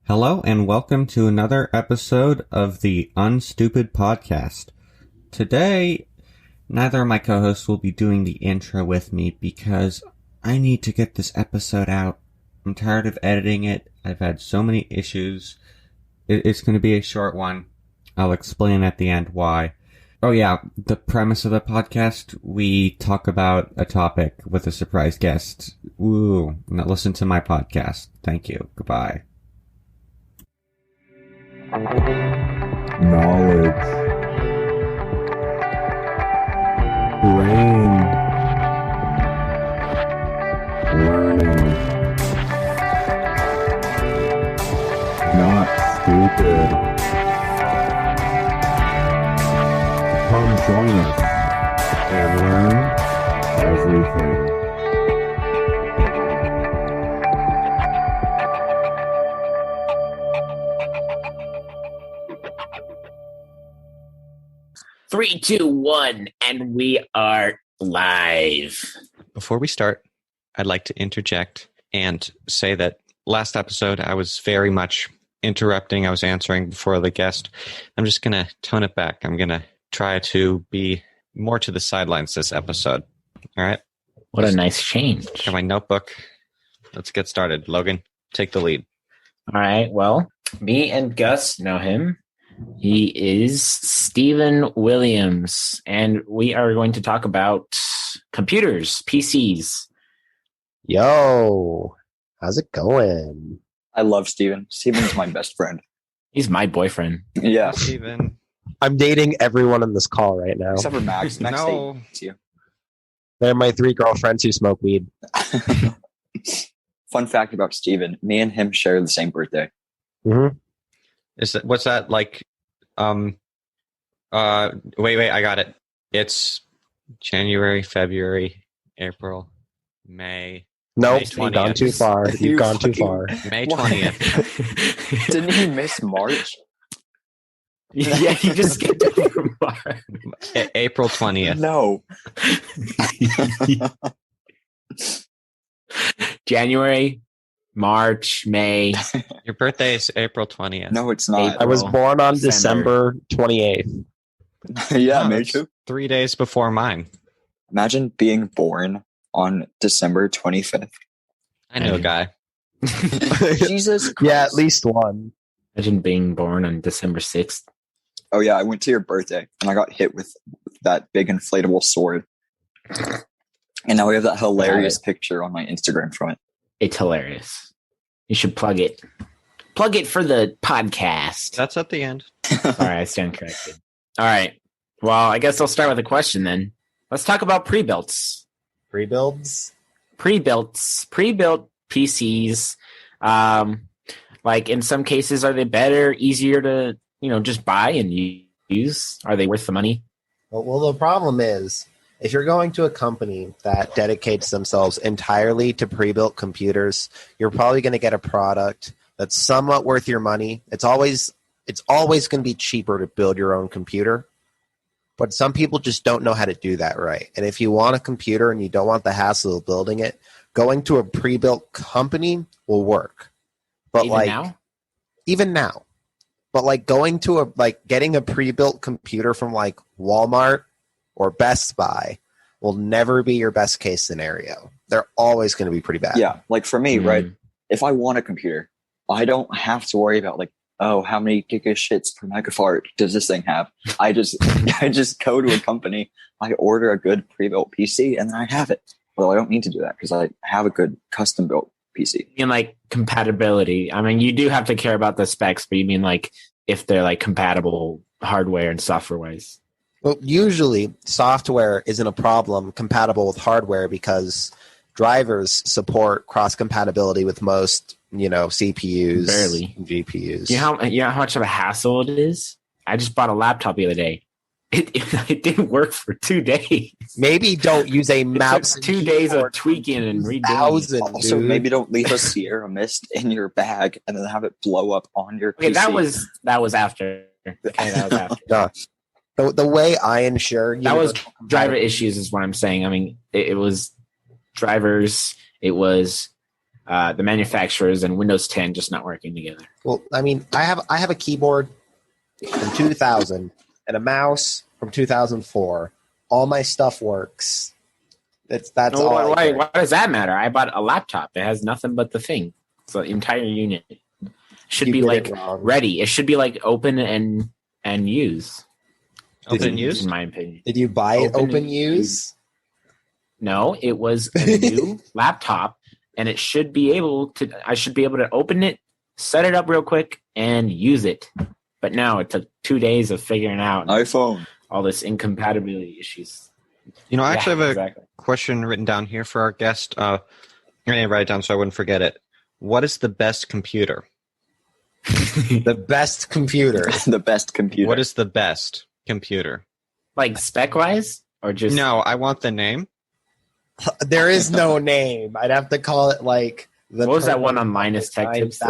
Hello and welcome to another episode of the UnStupid podcast. Today, neither of my co-hosts will be doing the intro with me because I need to get this episode out. I'm tired of editing it. I've had so many issues. It's going to be a short one. I'll explain at the end why. Oh yeah, the premise of the podcast, we talk about a topic with a surprise guest. Ooh, now listen to my podcast. Thank you. Goodbye. Knowledge. Brain. Learning. Not stupid. Come join us and learn everything. Three, two, one, and we are live. Before we start, I'd like to interject and say that last episode I was very much interrupting. I was answering before the guest. I'm just going to tone it back. I'm going to try to be more to the sidelines this episode. All right? What a nice change. Got my notebook. Let's get started. Logan, take the lead. All right. Well, me and Gus know him. He is Stephen Williams, and we are going to talk about computers, PCs. Yo, how's it going? I love Steven. Steven's my best friend. He's my boyfriend. Yeah. Steven. I'm dating everyone on this call right now. Except for Max. Max No. dates you. They're my 3 girlfriends who smoke weed. Fun fact about Steven. Me and him share the same birthday. Mm-hmm. What's that like? Wait, I got it. It's January, February, April, May. Nope, May you've 20th. gone too far. You've gone too far. May What? 20th. Didn't he miss March? Yeah, he just skipped over March. April 20th. No. January, March, May. Your birthday is April 20th. No, it's not. I was born on December. December 28th. Yeah, No, me that's too. 3 days before mine. Imagine being born on December 25th. I know a guy. Jesus Christ. Yeah, at least one. Imagine being born on December 6th. Oh, yeah. I went to your birthday and I got hit with that big inflatable sword. And now we have that hilarious picture on my Instagram from it. It's hilarious. You should plug it. Plug it for the podcast. That's at the end. All right, I stand corrected. All right. Well, I guess I'll start with a question then. Let's talk about pre-builts. Pre-builds? Pre-built PCs. Like in some cases, are they better, easier to, just buy and use? Are they worth the money? Well, the problem is, if you're going to a company that dedicates themselves entirely to pre-built computers, you're probably going to get a product that's somewhat worth your money. It's always going to be cheaper to build your own computer. But some people just don't know how to do that right. And if you want a computer and you don't want the hassle of building it, going to a pre-built company will work. But even now. But going to getting a pre-built computer from Walmart or Best Buy will never be your best case scenario. They're always going to be pretty bad. Yeah. Like for me, right? If I want a computer, I don't have to worry about how many gigashits per megafart does this thing have? I just go to a company, I order a good pre-built PC, and then I have it. Well, I don't need to do that because I have a good custom-built PC. You mean compatibility? I mean, you do have to care about the specs, but you mean if they're compatible hardware and software-wise? Well, usually software isn't a problem compatible with hardware because drivers support cross-compatibility with most, CPUs, barely GPUs. You know how much of a hassle it is? I just bought a laptop the other day. It didn't work for 2 days. Maybe don't use a mouse. It took 2 days of tweaking and redoing it. Also, maybe don't leave a Sierra Mist in your bag and then have it blow up on your Okay, PC. that was after. Okay, that was after. No. The way I ensure that was driver issues is what I'm saying. I mean, it was drivers. It was the manufacturers and Windows 10 just not working together. Well, I mean, I have a keyboard from 2000 and a mouse from 2004. All my stuff works. That's all. Why does that matter? I bought a laptop. It has nothing but the thing. It's the entire unit. Should be like ready. It should be like open and use. Open and use? In my opinion. Did you buy it open use? No, it was a new laptop, and it should be able to. I should be able to open it, set it up real quick, and use it. But now it took 2 days of figuring out iPhone all this incompatibility issues. You know, I actually have a question written down here for our guest. I'm going to write it down so I wouldn't forget it. What is the best computer? The best computer. The best computer. What is the best computer? Like spec-wise? Or just... No, I want the name. There is no name. I'd have to call it like... What was that one on Linus Tech Tips?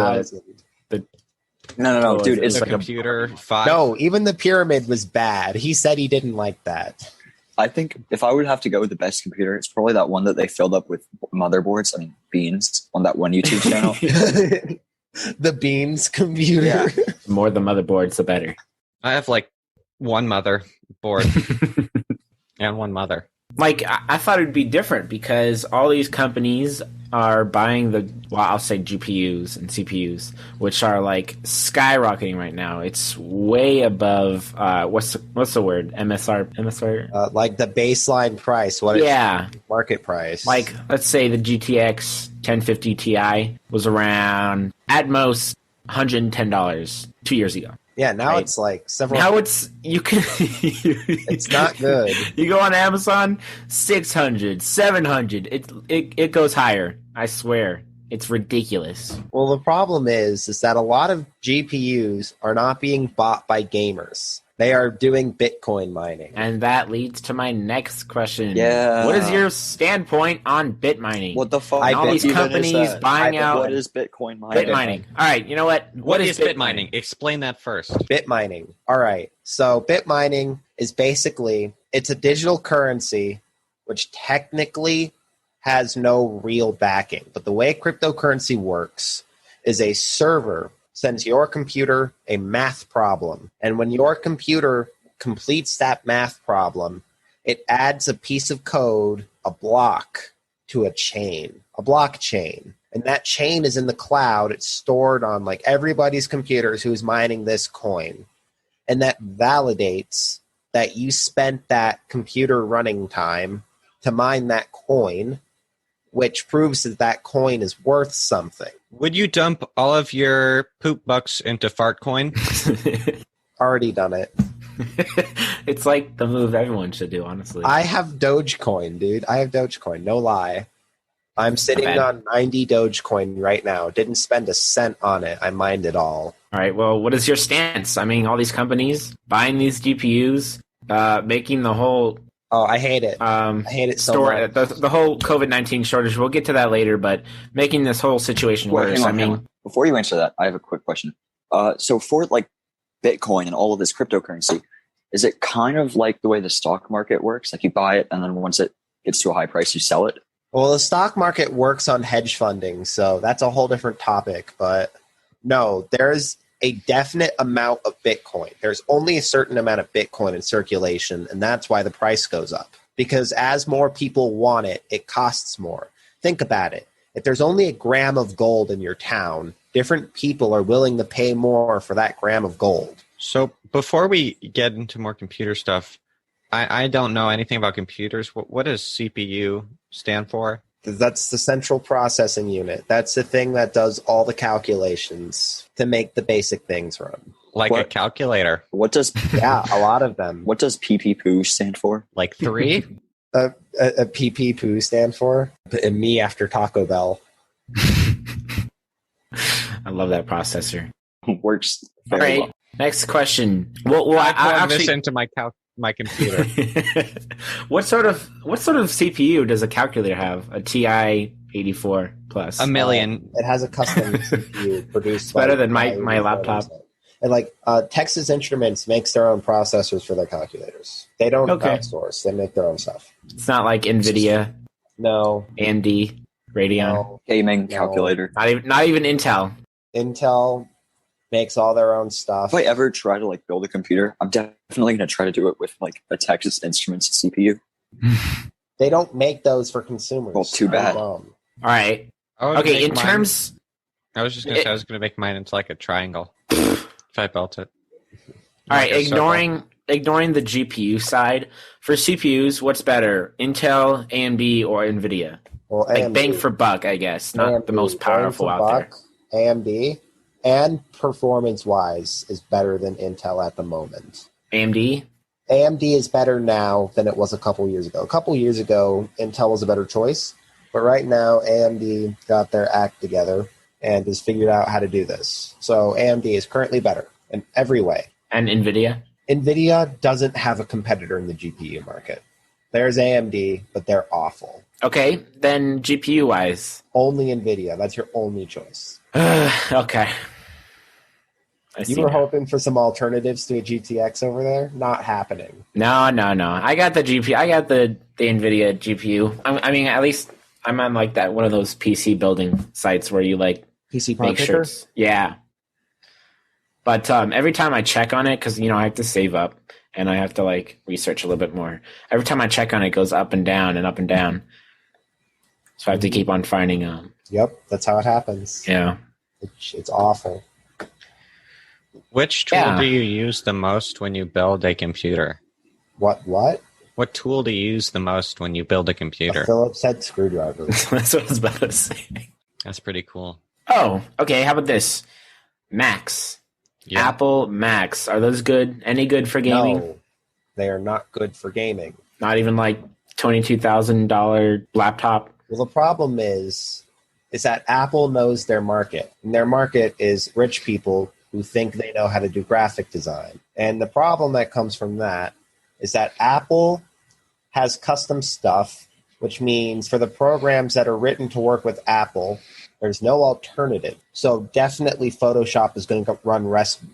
No, dude. It's the like computer 5. No, even the pyramid was bad. He said he didn't like that. I think if I would have to go with the best computer, it's probably that one that they filled up with motherboards. I mean, beans on that one YouTube channel. The beans computer. Yeah. The more the motherboards, the better. I have like one motherboard and one mother. Like, I thought it would be different because all these companies are buying I'll say GPUs and CPUs, which are like skyrocketing right now. It's way above, what's the word? MSR? Like the baseline price. What is market price? Like, let's say the GTX 1050 Ti was around, at most, $110 2 years ago. Yeah, now it's like several. Now you can. It's not good. You go on Amazon, 600, 700. It goes higher. I swear, it's ridiculous. Well, the problem is that a lot of GPUs are not being bought by gamers. They are doing Bitcoin mining. And that leads to my next question. Yeah. What is your standpoint on bit mining? What the fuck? And all these companies buying out. What is Bitcoin mining? Bit mining. All right, you know what? What is bit mining? Explain that first. Bit mining. All right. So bit mining is basically, it's a digital currency which technically has no real backing. But the way cryptocurrency works is a server sends your computer a math problem. And when your computer completes that math problem, it adds a piece of code, a block, to a chain, a blockchain. And that chain is in the cloud. It's stored on like everybody's computers who's mining this coin. And that validates that you spent that computer running time to mine that coin, which proves that that coin is worth something. Would you dump all of your poop bucks into fart coin? Already done it. It's like the move everyone should do, honestly. I have Dogecoin, dude. I have Dogecoin. No lie. I'm sitting on 90 Dogecoin right now. Didn't spend a cent on it. I mined it all. All right. Well, what is your stance? I mean, all these companies buying these GPUs, making the whole... Oh, I hate it. I hate it so much. The whole COVID-19 shortage, we'll get to that later, but making this whole situation worse. Hang on. Before you answer that, I have a quick question. So for like Bitcoin and all of this cryptocurrency, is it kind of like the way the stock market works? Like you buy it and then once it gets to a high price, you sell it? Well, the stock market works on hedge funding, so that's a whole different topic. But no, there's a definite amount of Bitcoin. There's only a certain amount of Bitcoin in circulation, and that's why the price goes up. Because as more people want it, it costs more. Think about it. If there's only a gram of gold in your town, different people are willing to pay more for that gram of gold. So before we get into more computer stuff, I don't know anything about computers. What does CPU stand for? That's the central processing unit. That's the thing that does all the calculations to make the basic things run. Like a calculator. What does a lot of them. What does PP-poo stand for? Like 3? a PP-poo stand for? And me after Taco Bell. I love that processor. Works all very right. well. Next question. Well, I plug this into my computer. What sort of CPU does a calculator have? A TI 84 plus? $1 million. It has a custom CPU produced. Better than my laptop. And like Texas Instruments makes their own processors for their calculators. They don't outsource; they make their own stuff. It's not like NVIDIA. No, AMD. Radeon. Gaming No. calculator. Not even Intel. Intel makes all their own stuff. If I ever try to like build a computer, I'm definitely going to try to do it with like a Texas Instruments CPU. They don't make those for consumers. Well, too bad. All right. I would Okay, make in mine- terms... I was just going to say I was going to make mine into like a triangle if I built it. All right, Like a circle. ignoring the GPU side, for CPUs, what's better, Intel, AMD, or NVIDIA? Well, Like AMD, bang for buck, I guess, not AMD, the most powerful bang for out there. buck, AMD, and performance-wise is better than Intel at the moment. AMD? AMD is better now than it was a couple years ago. A couple years ago, Intel was a better choice, but right now AMD got their act together and has figured out how to do this. So AMD is currently better in every way. And NVIDIA? NVIDIA doesn't have a competitor in the GPU market. There's AMD, but they're awful. Okay, then GPU-wise. Only NVIDIA. That's your only choice. Okay. I You see were now. hoping for some alternatives to a GTX over there? Not happening. No. I got the GPU. I got the NVIDIA GPU. I mean, at least I'm on like that one of those PC building sites where you like PC make Picker? shirts. Yeah. But every time I check on it, because I have to save up and I have to like research a little bit more. Every time I check on it, it goes up and down and up and down. So I have to keep on finding. Yep, that's how it happens. Yeah. It's awful. Which tool Yeah. do you use the most when you build a computer? What? What tool do you use the most when you build a A computer? Phillips head screwdriver. That's what I was about to say. That's pretty cool. Oh, okay. How about this? Macs. Yeah. Apple Macs. Are those good? Any good for gaming? No, they are not good for gaming. Not even like $22,000 laptop. Well, the problem is that Apple knows their market. And their market is rich people who think they know how to do graphic design. And the problem that comes from that is that Apple has custom stuff, which means for the programs that are written to work with Apple, there's no alternative. So definitely Photoshop is going to run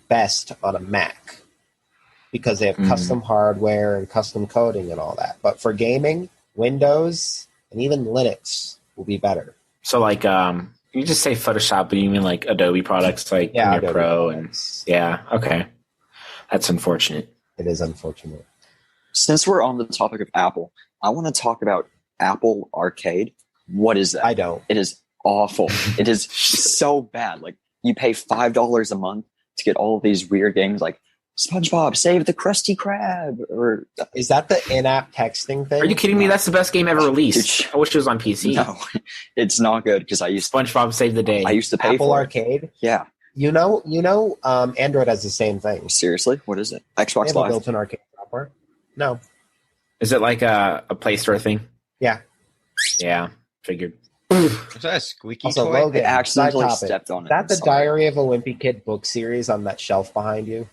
best on a Mac because they have custom hardware and custom coding and all that. But for gaming, Windows and even Linux will be better. So like, you just say Photoshop, but you mean like Adobe products like Premiere Adobe Pro products. and yeah, okay. That's unfortunate. It is unfortunate. Since we're on the topic of Apple, I want to talk about Apple Arcade. What is that? I don't. It is awful. It is so bad. Like you pay $5 a month to get all of these weird games like SpongeBob Save the Krusty Krab or Is that the in-app texting thing? Are you kidding me? That's the best game ever released. Dude. I wish it was on PC. no, it's not good because I used SpongeBob Save the Day. to pay Apple for Arcade? it. Yeah, Android has the same thing. seriously, what is it? They Xbox have a Live. built-in arcade software. No. Is it like a Play Store thing? Yeah. Yeah, figured. Is that a squeaky Also, toy? Logan, I accidentally side topic. stepped on it. Is that the I'm sorry. Diary of a Wimpy Kid book series on that shelf behind you?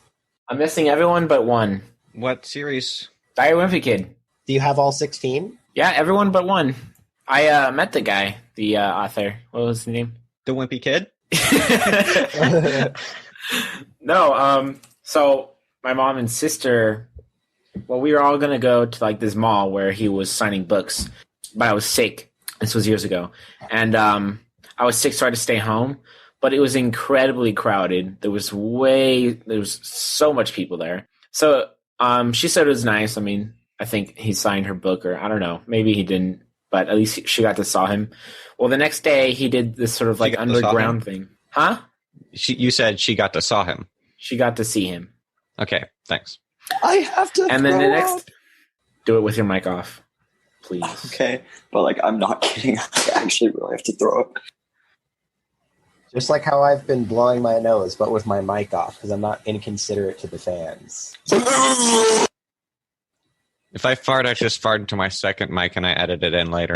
I'm missing everyone but one. What series? Diary of a Wimpy Kid. Do you have all 16? Yeah, everyone but one. I met the guy, the author. What was his name? The Wimpy Kid? No, so my mom and sister, well, we were all going to go to like this mall where he was signing books, but I was sick. This was years ago. And I was sick, so I had to stay home, but it was incredibly crowded. There was so much people there. So she said it was nice. I mean, I think he signed her book, or I don't know, maybe he didn't, but at least she got to saw him. Well, the next day he did this sort of like got to saw underground thing. Huh? You said she got to saw him. She got to see him. Okay, thanks. I have to. And then the throw next, up. do it with your mic off, please. Okay, but like I'm not kidding. I actually really have to throw up. Just like how I've been blowing my nose, but with my mic off, because I'm not inconsiderate to the fans. If I fart, I just fart into my second mic and I edit it in later.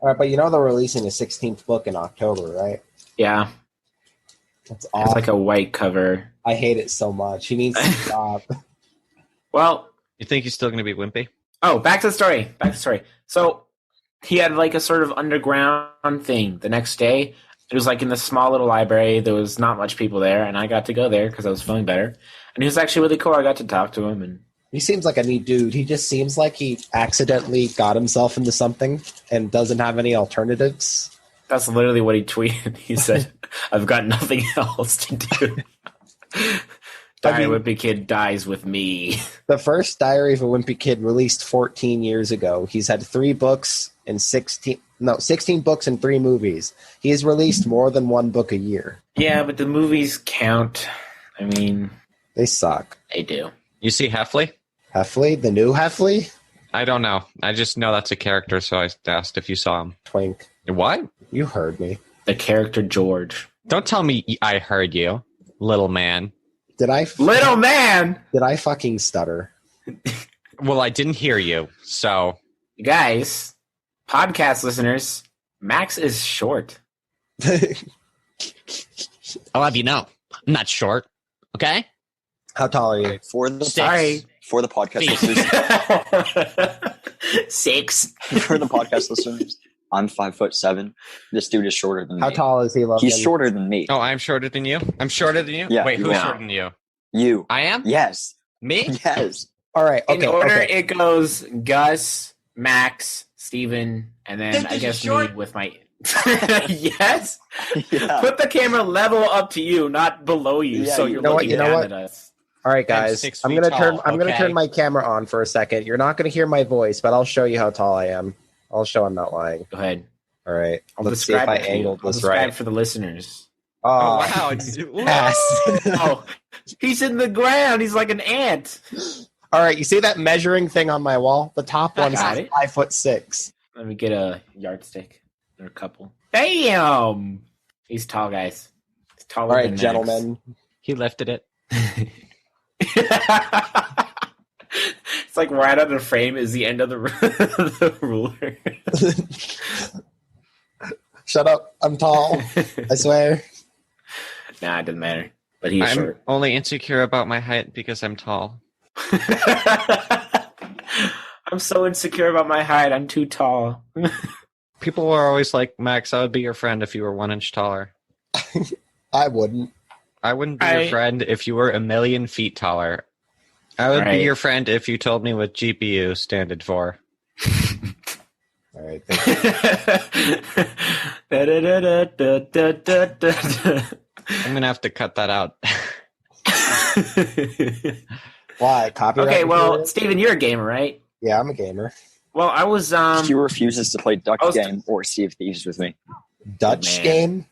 All right, but they're releasing a 16th book in October, right? Yeah, That's it's awesome. like a white cover. I hate it so much. He needs to stop. Well, You think he's still going to be wimpy? oh, back to the story. So he had like a sort of underground thing. The next day, it was like in this small little library. There was not much people there, and I got to go there because I was feeling better. And he was actually really cool. I got to talk to him, and He seems like a neat dude. He just seems like he accidentally got himself into something and doesn't have any alternatives. That's literally what he tweeted. He said, I've got nothing else to do. Diary Wimpy Kid dies with me. The first Diary of a Wimpy Kid released 14 years ago. He's had 3 books and 16 books and 3 movies. He has released more than 1 book a year. Yeah, but the movies count. I mean, they suck. They do. You see Heffley? Heffley? The new Heffley? I don't know. I just know that's a character, so I asked if you saw him. Twink. What? You heard me. The character George. Don't tell me I heard you, little man. Little man! Did I fucking stutter? Well, I didn't hear you, so... Guys, podcast listeners, Max is short. I'll have you know, I'm not short, okay? How tall are you? For the podcast listeners, 6. For the podcast listeners, I'm 5'7". This dude is shorter than me. How tall is he, Logan? He's shorter than me. Oh, I'm shorter than you? I'm shorter than you? Yeah, Wait, you who's are. shorter than you? You. I am? Yes. Me? Yes. All right. Okay. In order, okay. it goes Gus, Max, Steven, and then I guess me with my... Yes? Yeah. Put the camera level up to you, not below you, Yeah, so you you're know what, looking you know down what? at us. All right, guys. 6 I'm feet gonna turn. tall, I'm gonna okay? turn my camera on for a second. You're not gonna hear my voice, but I'll show you how tall I am. I'll show I'm not lying. Go ahead. All right. I'll Let's see if describe I it to you. angled I'll this describe right. for the listeners. Oh, wow. Pass. Oh, he's in the ground. He's like an ant. All right. You see that measuring thing on my wall? The top one Got is it. 5'6". Let me get a yardstick or a couple. Damn! He's tall, guys. He's taller All than right, Max. gentlemen. He lifted it. It's like right on the frame is the end of the, the ruler. Shut up. I'm tall. I swear. Nah, it doesn't matter. But he's I'm short. only insecure about my height because I'm tall. I'm so insecure about my height. I'm too tall. People are always like, Max, I would be your friend if you were 1 inch taller. I wouldn't. I wouldn't be your friend if you were 1,000,000 feet taller. I would be your friend if you told me what GPU standed for. All right. I'm going to have to cut that out. Why? Copyright? Okay, well, material? Steven, you're a gamer, right? Yeah, I'm a gamer. Well, I was He refuses to play Duck Game or Sea of Thieves with me. Dutch Man.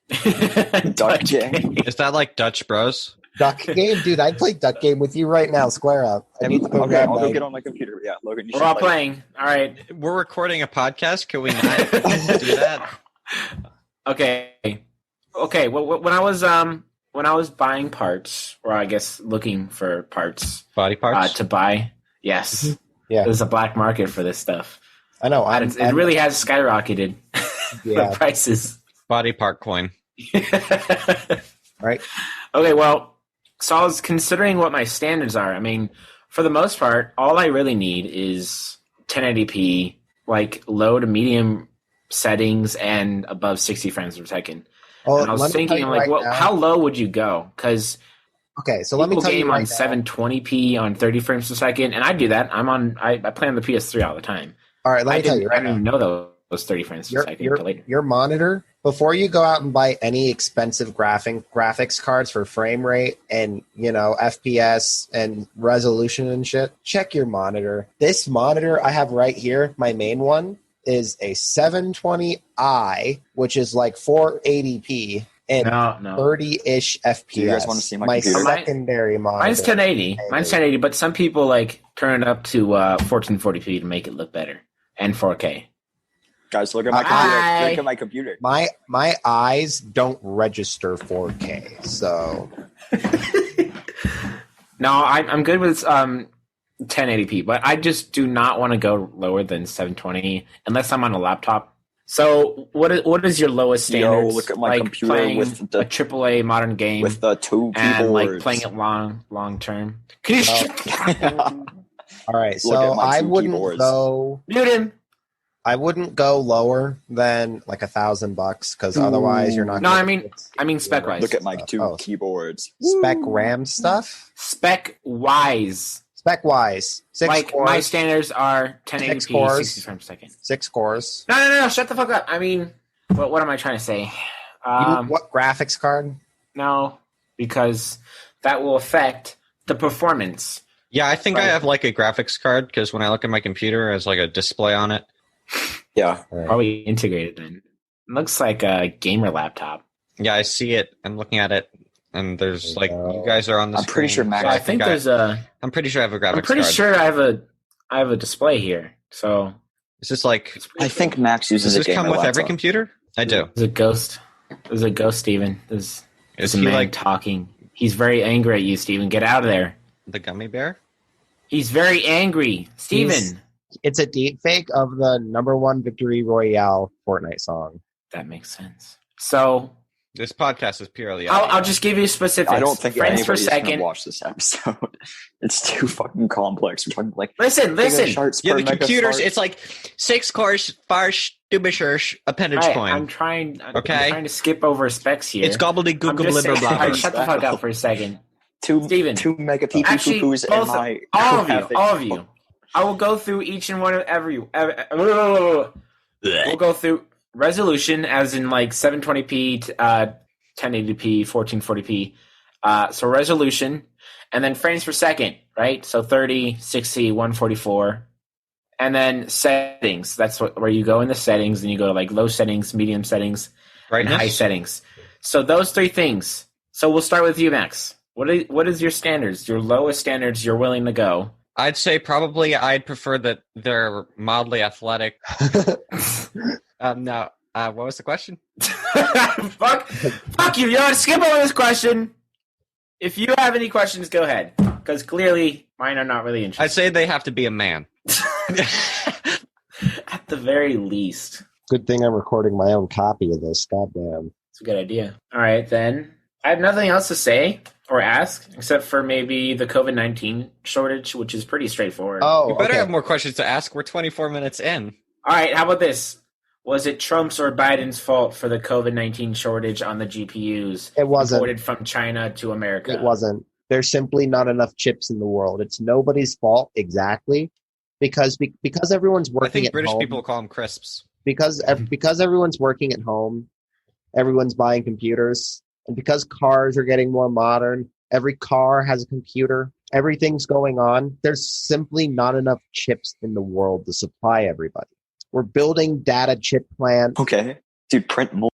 game? Duck Game. Is that like Dutch Bros? Duck game? Dude, I'd play duck game with you right now. Square up. I need to go Okay, grab I'll my... go get on my computer. Yeah, Logan, you We're should all play. playing. All right. We're recording a podcast. Can we not do that? Okay. Okay. Well, when I was buying parts, or I guess looking for parts Body parts? to buy, yes, Yeah. there's a black market for this stuff. I know. And it really has skyrocketed. Yeah. The prices. Body part coin. Right. Okay. Well, so I was considering what my standards are. I mean, for the most part, all I really need is 1080p, like low to medium settings, and above 60 frames per second. Oh, And I was thinking, I'm like, well, how low would you go? Because Okay, so let me people tell you game right on now. 720p on 30 frames per second, and I do that. I play on the PS3 all the time. All right, let me tell you I right didn't now. even know those 30 frames per second until later. Your monitor, before you go out and buy any expensive graphics cards for frame rate and, FPS and resolution and shit, check your monitor. This monitor I have right here, my main one, is a 720i, which is like 480p and No. 30-ish FPS. Do you guys want to see my computer? secondary monitor. Mine's 1080. Mine's 1080, but some people turn it up to 1440p to make it look better, and 4K. Guys, look at my computer. Look at my computer. My eyes don't register 4K, so No, I'm good with 1080p, but I just do not want to go lower than 720 unless I'm on a laptop. So what is your lowest standards? look at my computer playing with the- a AAA modern game With the 2 and keyboards. playing it long term. Can you all right. Look So at my I 2 wouldn't keyboards. go. mute him? I wouldn't go lower than like $1,000 because otherwise you're not. No, gonna I mean spec wise. Look at my 2 Oh. keyboards. spec RAM stuff. Spec wise. Spec wise, 6 Like cores. my standards are 1080p, 6 cores. 60 frames per second. 6 cores. No, shut the fuck up. I mean, what am I trying to say? What graphics card? No, because that will affect the performance. Yeah, I think I Right. have like a graphics card because when I look at my computer, it has like a display on it. Yeah. Probably integrated then. It looks like a gamer laptop. Yeah, I see it. I'm looking at it, and there's like There you go. you guys are on the. I'm pretty screen, sure Max- so I think there's a. I'm pretty sure I have a graphics I'm pretty card. sure I have a display here. So Is this like? it's pretty I think Max uses Does a this gamer come with every laptop. computer? I do. There's a ghost. There's a ghost, Steven. There's Is a he man like talking. He's very angry at you, Steven. Get out of there. the gummy bear? He's very angry. Steven. It's a deep fake of the #1 Victory Royale Fortnite song. That makes sense. So This podcast is purely. I'll audio. just give you specifics. I don't think frames per anybody's going second. to watch this episode. It's too fucking complex. We're talking like Listen. Yeah, the computers. It's like 6 cores, farsh, dubishers, appendage All right, coin. I'm trying to skip over specs here. It's gobbledygook, I'm just blah saying- blah All right, blah. shut the fuck up for a second. two Steven. 2 mega pee Actually, poo-poos in both, my all of you, graphics. all of you. I will go through each and one of We'll go through resolution, as in like 720p, 1080p, 1440p. So resolution, and then frames per second, right? So 30, 60, 144, and then settings. That's where you go in the settings, and you go to like low settings, medium settings, and high settings. So those 3 things. So we'll start with you, Max. What is your standards? Your lowest standards you're willing to go? I'd say probably I'd prefer that they're mildly athletic. No. What was the question? Fuck you. You know what? Skip over this question. If you have any questions, go ahead. Because clearly mine are not really I'd interesting. say they have to be a man. At the very least. Good thing I'm recording my own copy of this. Goddamn. It's a good idea. All right, then. I have nothing else to say or ask, except for maybe the COVID-19 shortage, which is pretty straightforward. Oh, You better okay. have more questions to ask. We're 24 minutes in. All right, how about this? Was it Trump's or Biden's fault for the COVID-19 shortage on the GPUs It wasn't. imported from China to America? It wasn't. There's simply not enough chips in the world. It's nobody's fault exactly, because everyone's I working think at British home. people call them crisps. because everyone's working at home, everyone's buying computers, and because cars are getting more modern, every car has a computer. Everything's going on. There's simply not enough chips in the world to supply everybody. We're building data chip plants. Okay. Dude, print more.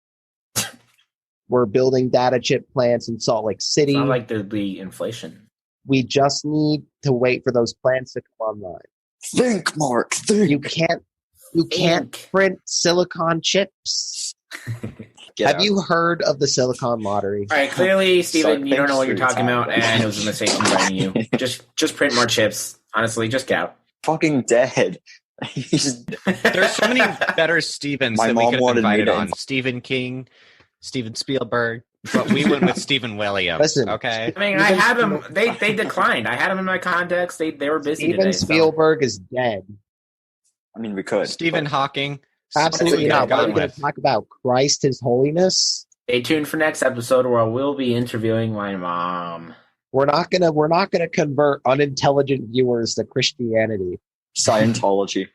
We're building data chip plants in Salt Lake City. It's not like there'd be inflation. We just need to wait for those plants to come online. Think, Mark. Think. You can't Think. print silicon chips. Get Have out. you heard of the silicon lottery? All right, clearly, Steven, So you don't know what thanks you're for talking your about, time. and it was a mistake inviting you. Just print more chips. Honestly, just get out. Fucking dead. He's There's so many better Stevens My that we mom could have wanted me invited to- on. Stephen King, Steven Spielberg, but we went with Stephen Williams. Listen. Okay. I mean, I had them. They declined. I had them in my contacts. They were busy Steven today. so- Spielberg is dead. I mean, we could. Stephen but Hawking. Absolutely That's what not. What are Gone we going with. to talk about? Christ, His Holiness? Stay tuned for next episode where we'll be interviewing my mom. We're not gonna convert unintelligent viewers to Christianity. Scientology.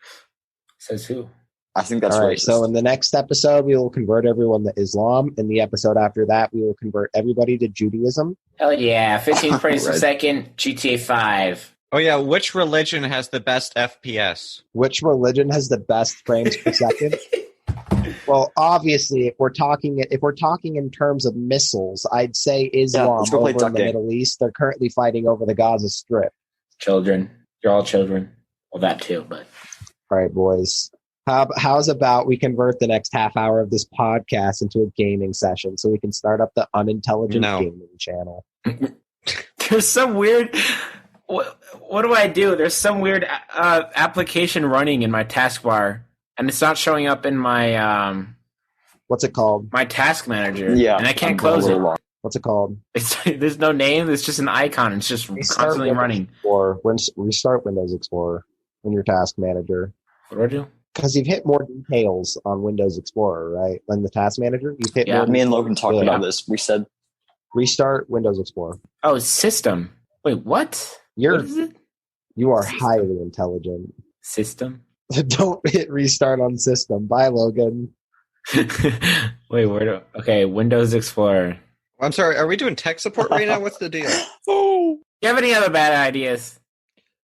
Says who? I think that's All right. racist. So in the next episode, we will convert everyone to Islam. In the episode after that, we will convert everybody to Judaism. Hell yeah! 15 frames per Right. second. GTA 5. Oh yeah, which religion has the best FPS? Which religion has the best frames per second? Well, obviously, if we're talking in terms of missiles, I'd say Islam let's go play over duck in the game. Middle East. They're currently fighting over the Gaza Strip. Children. You're all children. Well, that too, but All right, boys. How's about we convert the next half hour of this podcast into a gaming session so we can start up the unintelligent No. gaming channel? there's some weird. What do I do? There's some weird application running in my taskbar, and it's not showing up in my What's it called? my task manager. Yeah. and I can't I'm close a it. little lost. What's it called? There's no name. It's just an icon. It's just constantly running. Or restart Windows Explorer in your task manager. What do I do? Because you've hit more details on Windows Explorer, right? Than the task manager. You've hit Yeah. more. Me and Logan talked Yeah. about this. We said Restart Windows Explorer. Oh, system. Wait, what? You're What is it? You are highly intelligent. System? Don't hit restart on system. Bye, Logan. Wait, okay, Windows Explorer. I'm sorry, are we doing tech support right now? What's the deal? Do you have any other bad ideas?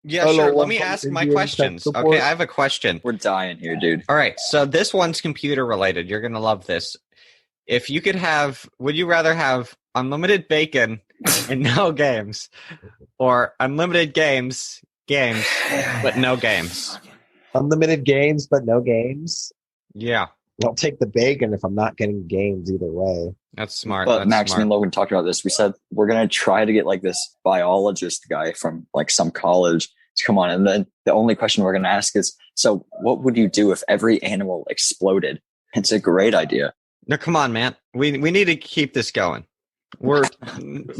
Yeah, Hello, sure. Let welcome me to ask my Indian questions. tech support. Okay, I have a question. We're dying here, dude. All right, so this one's computer related. You're going to love this. If you could have, would you rather have unlimited bacon and no games, or unlimited games, but no games? Unlimited games, but no games. Yeah, I'll take the bacon if I'm not getting games either way. that's smart. But That's Max, me smart. and Logan talked about this. We said we're gonna try to get like this biologist guy from like some college to come on, and then the only question we're gonna ask is, so what would you do if every animal exploded? It's a great idea. No, come on, man. We need to keep this going. We're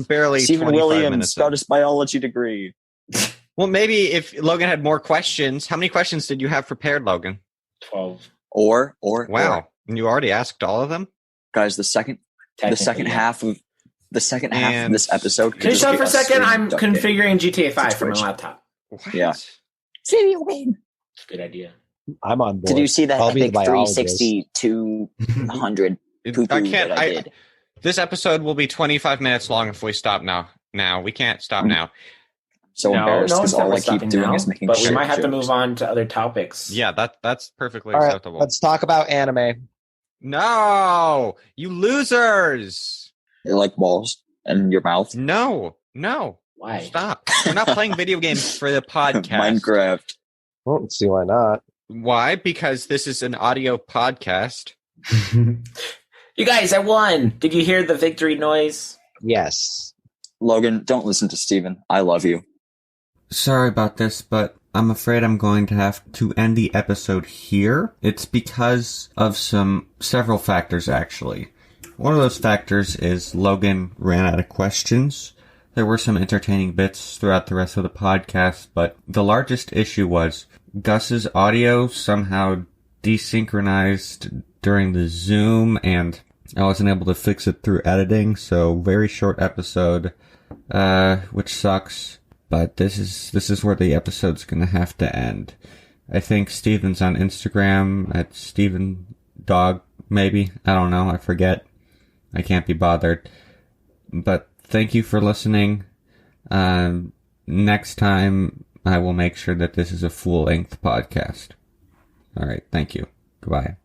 barely Stephen 25 Williams minutes got in. his biology degree. Well, maybe if Logan had more questions. How many questions did you have prepared, Logan? 12. Or Wow, and you already asked all of them? guys, the second half of this episode. Can you stop for a second? I'm configuring GTA 5 for my Twitch. laptop. What? Yeah. Good idea. I'm on board. Did you see that I'll be the epic biologist. 360 200 poo-poo I can't. that I did? This episode will be 25 minutes long if we stop now. Now we can't stop now. So embarrassed because all I keep stopping doing now, is making but we shit might have to jokes. move on to other topics. Yeah, that's perfectly All right, acceptable. let's talk about anime. No, you losers! You're like balls in your mouth. No, Why? stop. We're not playing video games for the podcast. Minecraft. I don't see why not. Why? Because this is an audio podcast. You guys, I won. Did you hear the victory noise? Yes. Logan, don't listen to Steven. I love you. Sorry about this, but I'm afraid I'm going to have to end the episode here. It's because of several factors, actually. One of those factors is Logan ran out of questions. There were some entertaining bits throughout the rest of the podcast, but the largest issue was Gus's audio somehow desynchronized during the Zoom, and I wasn't able to fix it through editing, so very short episode, which sucks. But this is where the episode's gonna have to end. I think Steven's on Instagram at Steven Dog, maybe. I don't know, I forget. I can't be bothered. But thank you for listening. Next time, I will make sure that this is a full-length podcast. Alright, thank you. Goodbye.